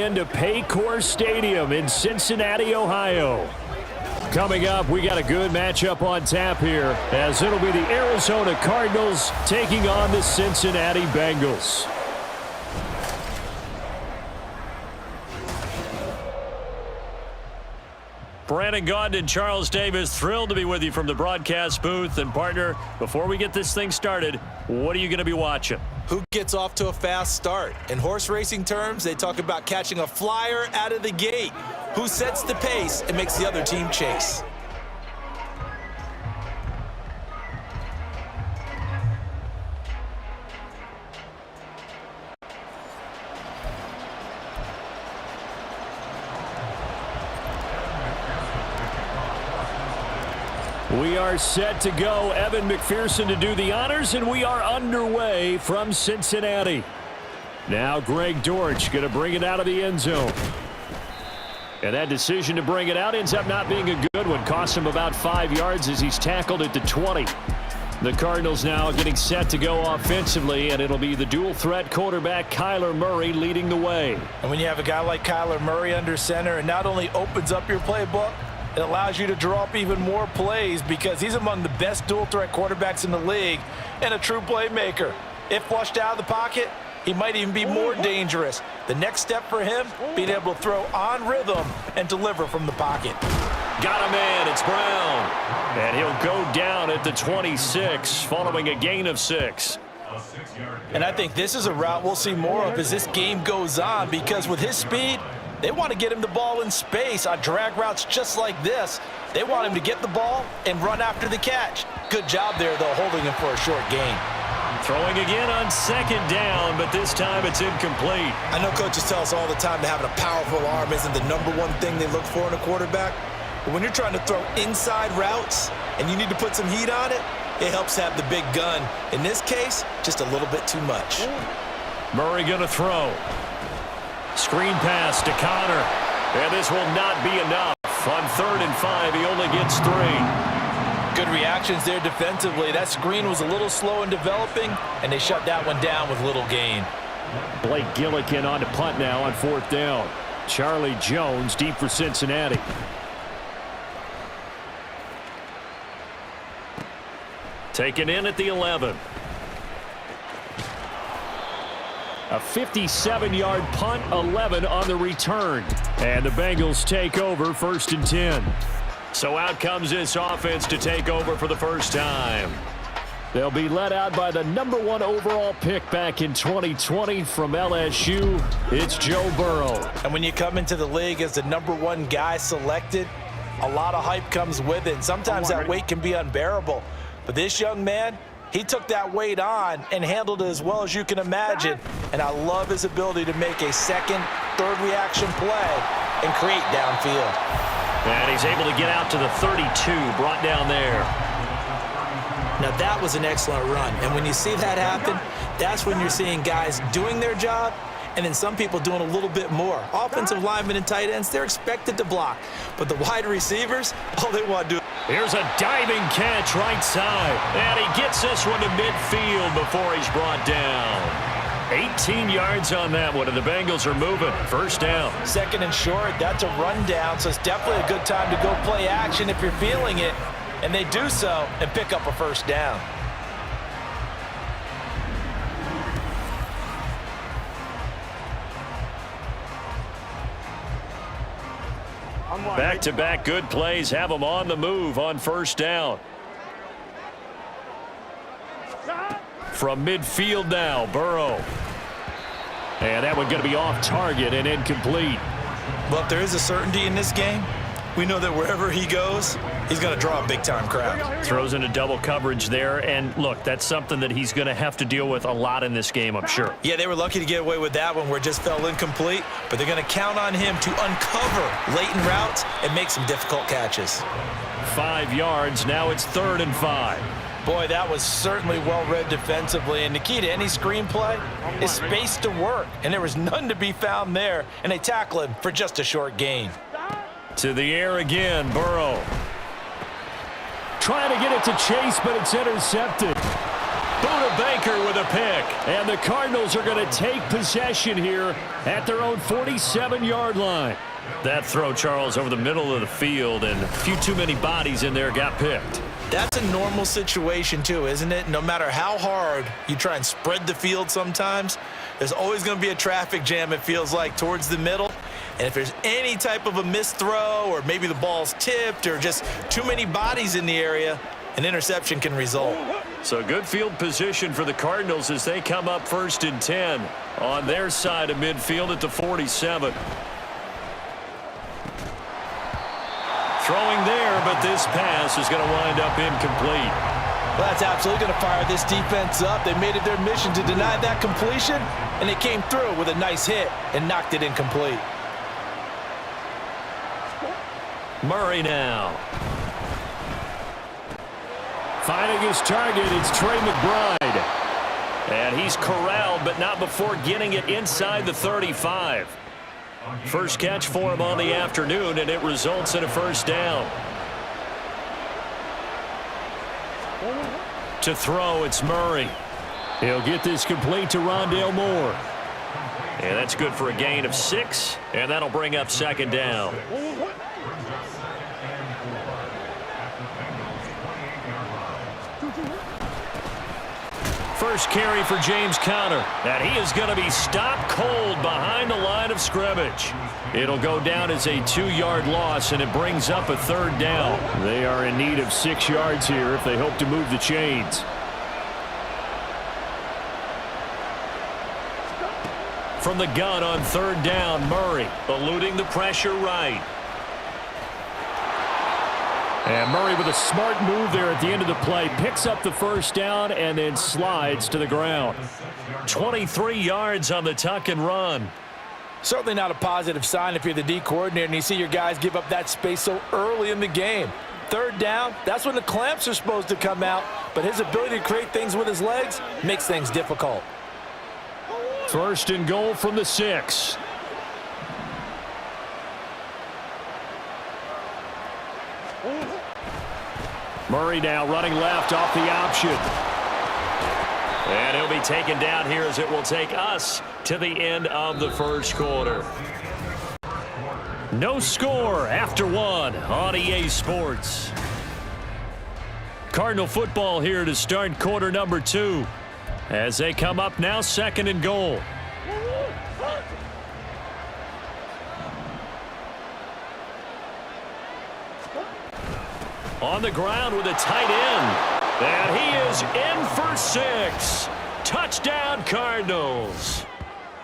again to Paycor Stadium in Cincinnati, Ohio. Coming up, we got a good matchup on tap here, as it'll be the Arizona Cardinals taking on the Cincinnati Bengals. Brandon Gaudin and Charles Davis, thrilled to be with you from the broadcast booth. And partner, before we get this thing started, what are you going to be watching? Who gets off to a fast start? In horse racing terms, they talk about catching a flyer out of the gate. Who sets the pace and makes the other team chase? We are set to go. Evan McPherson to do the honors, and we are underway from Cincinnati. Now Greg Dortch going to bring it out of the end zone. And that decision to bring it out ends up not being a good one. Costs him about 5 yards as he's tackled at the 20. The Cardinals now getting set to go offensively, and it'll be the dual-threat quarterback Kyler Murray leading the way. And when you have a guy like Kyler Murray under center, it not only opens up your playbook, it allows you to draw up even more plays because he's among the best dual-threat quarterbacks in the league and a true playmaker. If flushed out of the pocket, he might even be more dangerous. The next step for him, being able to throw on rhythm and deliver from the pocket. Got a man, it's Brown. And he'll go down at the 26 following a gain of 6. And I think this is a route we'll see more of as this game goes on because with his speed, they want to get him the ball in space on drag routes just like this. They want him to get the ball and run after the catch. Good job there, though, holding him for a short gain. Throwing again on second down, but this time it's incomplete. I know coaches tell us all the time that having a powerful arm isn't the number one thing they look for in a quarterback. But when you're trying to throw inside routes and you need to put some heat on it, it helps have the big gun. In this case, just a little bit too much. Murray going to throw. Screen pass to Connor. And this will not be enough. On 3rd and 5, he only gets 3. Good reactions there defensively. That screen was a little slow in developing, and they shut that one down with little gain. Blake Gillikin on to punt now on 4th down. Charlie Jones deep for Cincinnati. Taken in at the 11. A 57-yard punt, 11 on the return. And the Bengals take over 1st and 10. So out comes this offense to take over for the first time. They'll be led out by the #1 overall pick back in 2020 from LSU. It's Joe Burrow. And when you come into the league as the #1 guy selected, a lot of hype comes with it. And sometimes that weight can be unbearable. But this young man, he took that weight on and handled it as well as you can imagine. And I love his ability to make a second, third reaction play and create downfield. And he's able to get out to the 32, brought down there. Now that was an excellent run. And when you see that happen, that's when you're seeing guys doing their job and then some people doing a little bit more. Offensive linemen and tight ends, they're expected to block. But the wide receivers, all they want to do. Here's a diving catch right side. And he gets this one to midfield before he's brought down. 18 yards on that one, and the Bengals are moving. 1st down. 2nd and short, that's a rundown, so it's definitely a good time to go play action if you're feeling it. And they do so and pick up a 1st down. Back-to-back good plays have them on the move on 1st down. From midfield now, Burrow. And that one going to be off target and incomplete. Well, if there is a certainty in this game, we know that wherever he goes, he's going to draw a big-time crowd. Throws into double coverage there, and look, that's something that he's going to have to deal with a lot in this game, I'm sure. Yeah, they were lucky to get away with that one where it just fell incomplete, but they're going to count on him to uncover latent routes and make some difficult catches. 5 yards, now it's 3rd and 5. Boy, that was certainly well-read defensively, and the key to any screenplay is space to work, and there was none to be found there, and they tackle him for just a short gain. To the air again, Burrow. Trying to get it to Chase, but it's intercepted. Buda Baker with a pick. And the Cardinals are going to take possession here at their own 47-yard line. That throw, Charles, over the middle of the field, and a few too many bodies in there got picked. That's a normal situation, too, isn't it? No matter how hard you try and spread the field sometimes, there's always going to be a traffic jam, it feels like, towards the middle. And if there's any type of a missed throw or maybe the ball's tipped or just too many bodies in the area, an interception can result. So good field position for the Cardinals as they come up 1st and 10 on their side of midfield at the 47. Throwing there, but this pass is going to wind up incomplete. Well, that's absolutely going to fire this defense up. They made it their mission to deny that completion, and they came through with a nice hit and knocked it incomplete. Murray now. Finding his target, it's Trey McBride. And he's corralled, but not before getting it inside the 35. First catch for him on the afternoon, and it results in a first down. To throw, it's Murray. He'll get this complete to Rondale Moore. And that's good for a gain of 6, and that'll bring up 2nd down. First carry for James Conner, and he is going to be stopped cold behind the line of scrimmage. It'll go down as a 2-yard loss, and it brings up a 3rd down. They are in need of 6 yards here if they hope to move the chains. From the gun on 3rd down, Murray eluding the pressure right. And Murray with a smart move there at the end of the play. Picks up the first down and then slides to the ground. 23 yards on the tuck and run. Certainly not a positive sign if you're the D coordinator and you see your guys give up that space so early in the game. 3rd down, that's when the clamps are supposed to come out. But his ability to create things with his legs makes things difficult. 1st and goal from the 6. Murray now running left off the option. And he'll be taken down here as it will take us to the end of the 1st quarter. No score after 1 on EA Sports. Cardinal football here to start quarter number 2 as they come up now 2nd and goal. On the ground with a tight end. And he is in for 6. Touchdown, Cardinals.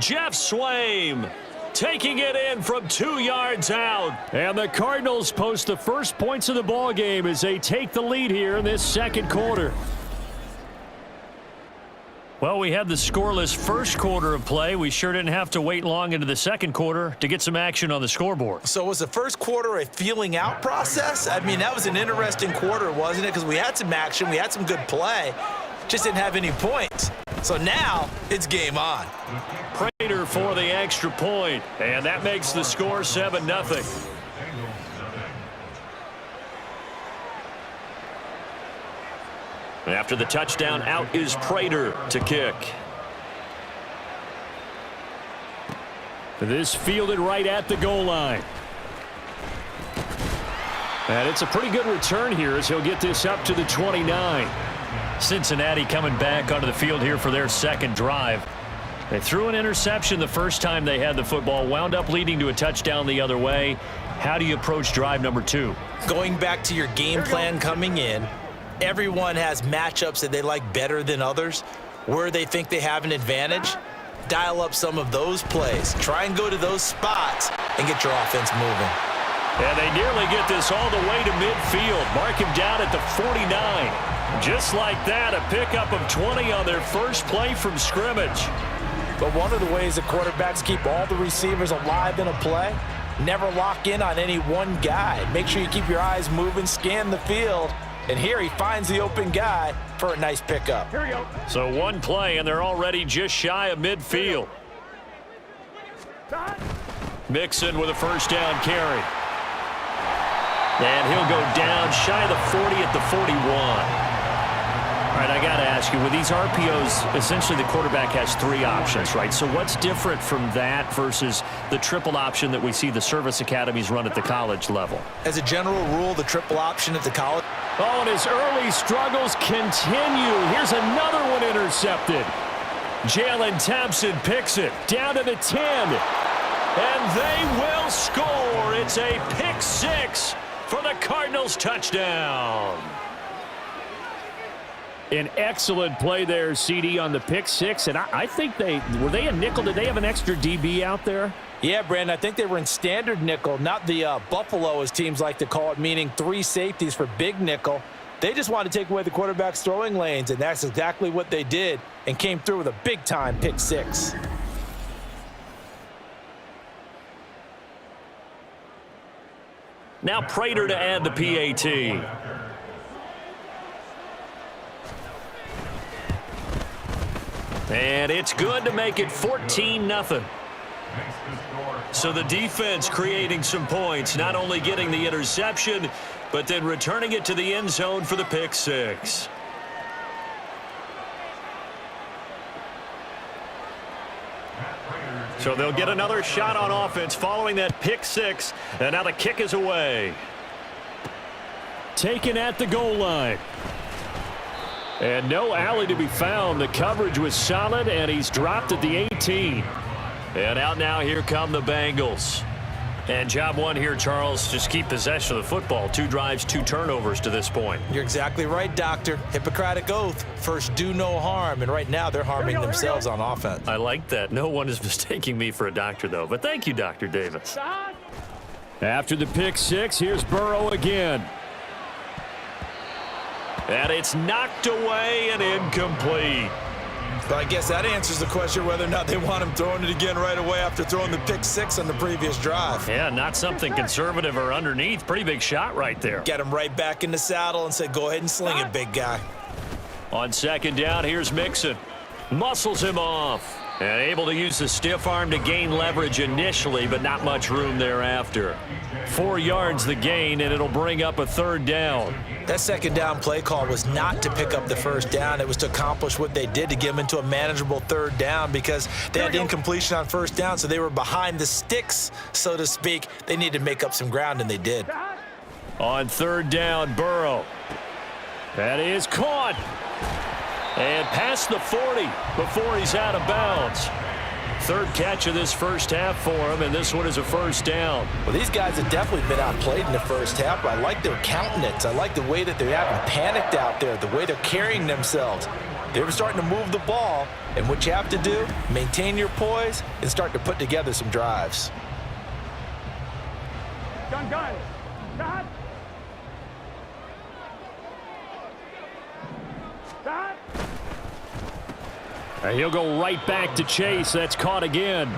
Jeff Swaim taking it in from 2 yards out. And the Cardinals post the first points of the ball game as they take the lead here in this 2nd quarter. Well, we had the scoreless 1st quarter of play. We sure didn't have to wait long into the 2nd quarter to get some action on the scoreboard. So was the 1st quarter a feeling out process? I mean, that was an interesting quarter, wasn't it? Because we had some action, we had some good play, just didn't have any points. So now it's game on. Prater for the extra point, and that makes the score 7-0. After the touchdown, out is Prater to kick. This fielded right at the goal line. And it's a pretty good return here as he'll get this up to the 29. Cincinnati coming back onto the field here for their 2nd drive. They threw an interception the first time they had the football, wound up leading to a touchdown the other way. How do you approach drive number 2? Going back to your game plan coming in, everyone has matchups that they like better than others, where they think they have an advantage. Dial up some of those plays. Try and go to those spots and get your offense moving. And they nearly get this all the way to midfield. Mark him down at the 49. Just like that, a pickup of 20 on their first play from scrimmage. But one of the ways that quarterbacks keep all the receivers alive in a play, never lock in on any one guy. Make sure you keep your eyes moving, scan the field. And here he finds the open guy for a nice pickup. Here we go. So one play, and they're already just shy of midfield. Mixon with a first down carry. And he'll go down shy of the 40 at the 41. All right, I got to ask you, with these RPOs, essentially the quarterback has 3 options, right? So what's different from that versus the triple option that we see the service academies run at the college level? As a general rule, the triple option at the college. Oh, and his early struggles continue. Here's another one intercepted. Jalen Thompson picks it down to the 10. And they will score. It's a pick 6 for the Cardinals touchdown. An excellent play there, CD, on the pick 6. And I think were they a nickel? Did they have an extra DB out there? Yeah, Brandon, I think they were in standard nickel, not the Buffalo, as teams like to call it, meaning 3 safeties for big nickel. They just wanted to take away the quarterback's throwing lanes, and that's exactly what they did and came through with a big-time pick 6. Now Prater to add the PAT. And it's good to make it 14-0. So the defense creating some points, not only getting the interception, but then returning it to the end zone for the pick 6. So they'll get another shot on offense following that pick 6, and now the kick is away. Taken at the goal line. And no alley to be found. The coverage was solid, and he's dropped at the 18. And out now, here come the Bengals. And job one here, Charles, just keep possession of the football. 2 drives, 2 turnovers to this point. You're exactly right, Doctor. Hippocratic oath. First, do no harm. And right now, they're harming themselves on offense. I like that. No one is mistaking me for a doctor, though. But thank you, Dr. Davis. After the pick 6, here's Burrow again. And it's knocked away and incomplete. But I guess that answers the question whether or not they want him throwing it again right away after throwing the pick 6 on the previous drive. Yeah, not something conservative or underneath. Pretty big shot right there. Get him right back in the saddle and say, go ahead and sling it, big guy. On second down, here's Mixon. Muscles him off. And able to use the stiff arm to gain leverage initially, but not much room thereafter. 4 yards the gain, and it'll bring up a 3rd down. That second down play call was not to pick up the 1st down. It was to accomplish what they did to get them into a manageable 3rd down because they had incompletion on 1st down, so they were behind the sticks, so to speak. They needed to make up some ground, and they did. On 3rd down, Burrow. That is caught. And past the 40 before he's out of bounds. 3rd catch of this first half for him, and this one is a 1st down. Well, these guys have definitely been outplayed in the first half, but I like their countenance. I like the way that they haven't panicked out there, the way they're carrying themselves. They were starting to move the ball, and what you have to do, maintain your poise and start to put together some drives. Gun. He'll go right back to Chase. That's caught again.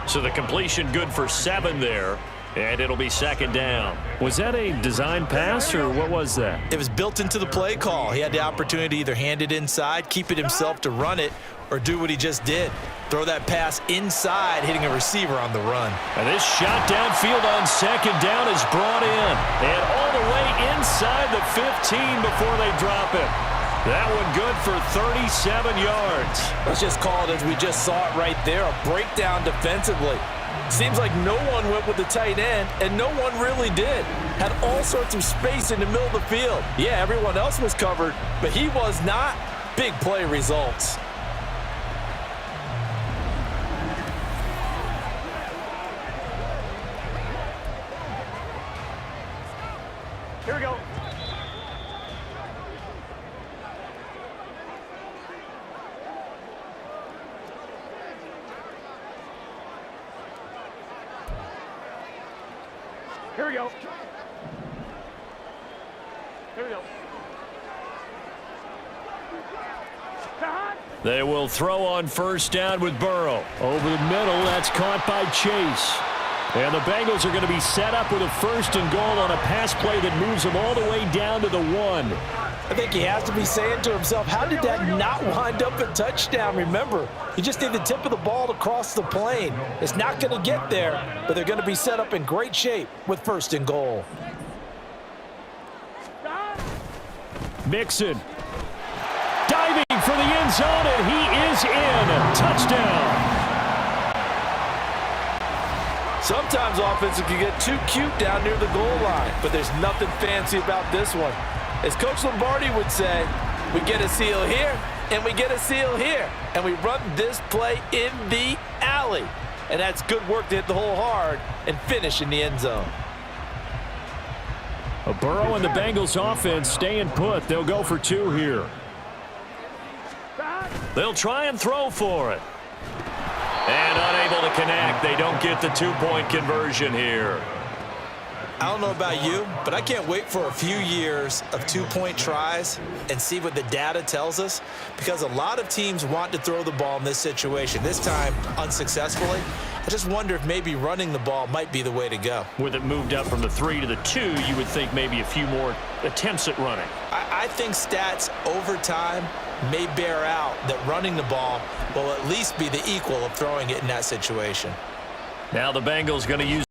So the completion good for 7 there. And it'll be 2nd down. Was that a design pass, or what was that? It was built into the play call. He had the opportunity to either hand it inside, keep it himself to run it, or do what he just did. Throw that pass inside, hitting a receiver on the run. And this shot downfield on 2nd down is brought in. And all the way inside the 15 before they drop it. That one good for 37 yards. Let's just call it as we just saw it right there, a breakdown defensively. Seems like no one went with the tight end, and no one really did. Had all sorts of space in the middle of the field. Yeah, everyone else was covered, but he was not. Big play results. Here we go. Here we go. Here we go. They will throw on 1st down with Burrow. Over the middle, that's caught by Chase. And the Bengals are going to be set up with a 1st and goal on a pass play that moves them all the way down to the 1. I think he has to be saying to himself, how did that not wind up a touchdown? Remember, you just need the tip of the ball to cross the plane. It's not going to get there, but they're going to be set up in great shape with 1st and goal. Mixon. end zone, and he is in. Touchdown. Sometimes offenses can get too cute down near the goal line, but there's nothing fancy about this one. As Coach Lombardi would say, we get a seal here, and we get a seal here, and we run this play in the alley. And that's good work to hit the hole hard and finish in the end zone. Burrow and the Bengals offense staying put. They'll go for 2 here. They'll try and throw for it. And unable to connect. They don't get the 2-point conversion here. I don't know about you, but I can't wait for a few years of 2-point tries and see what the data tells us, because a lot of teams want to throw the ball in this situation, this time unsuccessfully. I just wonder if maybe running the ball might be the way to go. With it moved up from the 3 to the 2, you would think maybe a few more attempts at running. I think stats over time may bear out that running the ball will at least be the equal of throwing it in that situation. Now the Bengals going to use